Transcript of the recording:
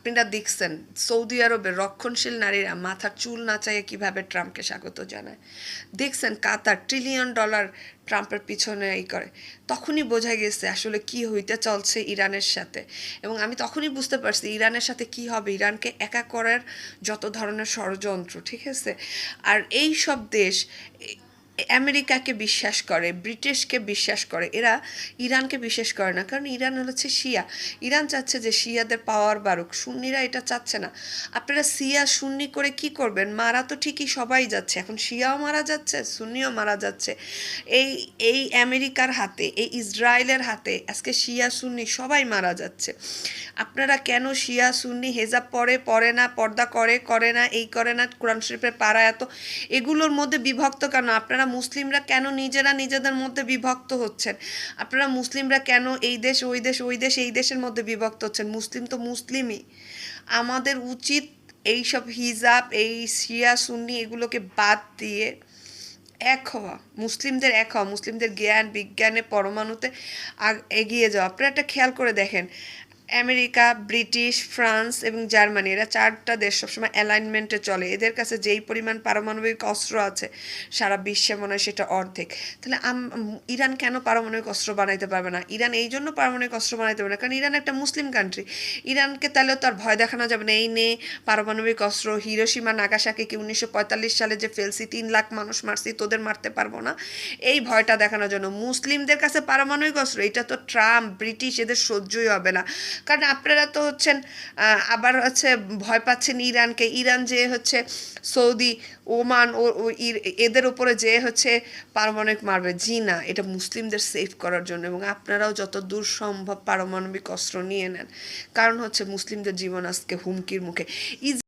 আপনারা দেখছেন সৌদি আরবের রক্ষণশীল নারীরা মাথার চুল নাচাইয়ে কিভাবে ট্রাম্পকে স্বাগত জানায়, দেখছেন কাতার $1 ট্রিলিয়ন ট্রাম্পের পিছনে করে। তখনই বোঝা গেছে আসলে কি হইতে চলছে ইরানের সাথে, এবং আমি তখনই বুঝতে পারছি ইরানের সাথে কি হবে, ইরানকে একা করার যত ধরনের ষড়যন্ত্র, ঠিক আছে। আর এই সব দেশ আমেরিকাকে বিশ্বাস করে, ব্রিটিশকে বিশ্বাস করে, এরা ইরানকে বিশ্বাস করে না, কারণ ইরান হচ্ছে শিয়া। ইরান চাচ্ছে যে শিয়াদের পাওয়ার বাড়ুক, সুন্নিরা এটা চাচ্ছে না। আপনারা শিয়া সুন্নি করে কি করবেন? মারা তো ঠিকই সবাই যাচ্ছে, এখন শিয়াও মারা যাচ্ছে, সুন্নিও মারা যাচ্ছে। এই এই আমেরিকার হাতে, এই ইসরায়েলের হাতে আজকে শিয়া সুন্নি সবাই মারা যাচ্ছে। আপনারা কেন শিয়া সুন্নি হেজাব পরে না, পর্দা করে না, এই করে না, কোরআন শরীফের পাড়া এত, এগুলোর মধ্যে বিভক্ত কেন? আপনারা মুসলিমরা কেন নিজেরা নিজেদের মধ্যে বিভক্ত হচ্ছেন? আপনারা মুসলিমরা কেন এই দেশ ওই দেশ, ওই দেশ এই দেশের মধ্যে বিভক্ত হচ্ছেন? মুসলিম তো মুসলিমই। আমাদের উচিত এইসব হিজাব, এই শিয়া সুন্নি এগুলোকে বাদ দিয়ে এক হওয়া, মুসলিমদের এক হওয়া, মুসলিমদের জ্ঞান বিজ্ঞানে পরমাণুতে এগিয়ে যাওয়া। আপনারা একটা খেয়াল করে দেখেন, আমেরিকা, ব্রিটিশ, ফ্রান্স এবং জার্মানি, এরা চারটা দেশ সবসময় অ্যালাইনমেন্টে চলে। এদের কাছে যেই পরিমাণ পারমাণবিক অস্ত্র আছে সারা বিশ্বে মনে হয় সেটা অর্ধেক। তাহলে ইরান কেন পারমাণবিক অস্ত্র বানাইতে পারবে না? ইরান এই জন্য পারমাণবিক অস্ত্র বানাইতে পারবে না কারণ ইরান একটা মুসলিম কান্ট্রি। ইরানকে তাহলে তো আর ভয় দেখানো যাবে না, এই নে পারমাণবিক অস্ত্র, হিরোশিমা নাগাসাকিকে 1945 সালে যে ফেলছি, 3 লাখ মানুষ মারছি, তোদের মারতে পারবো না, এই ভয়টা দেখানোর জন্য। মুসলিমদের কাছে পারমাণবিক অস্ত্র, এটা তো ট্রাম্প, ব্রিটিশ, এদের সহ্যই হবে না। কারণ আপনারা তো হচ্ছেন আবার হচ্ছে ভয় পাচ্ছেন ইরানকে, ইরান যে হচ্ছে সৌদি, ওমান ও এদের উপরে যে হচ্ছে পারমাণবিক মারবে। জি না, এটা মুসলিমদের সেফ করার জন্য, এবং আপনারাও যত দূর সম্ভব পারমাণবিক অস্ত্র নিয়ে নেন, কারণ হচ্ছে মুসলিমদের জীবন আজকে হুমকির মুখে।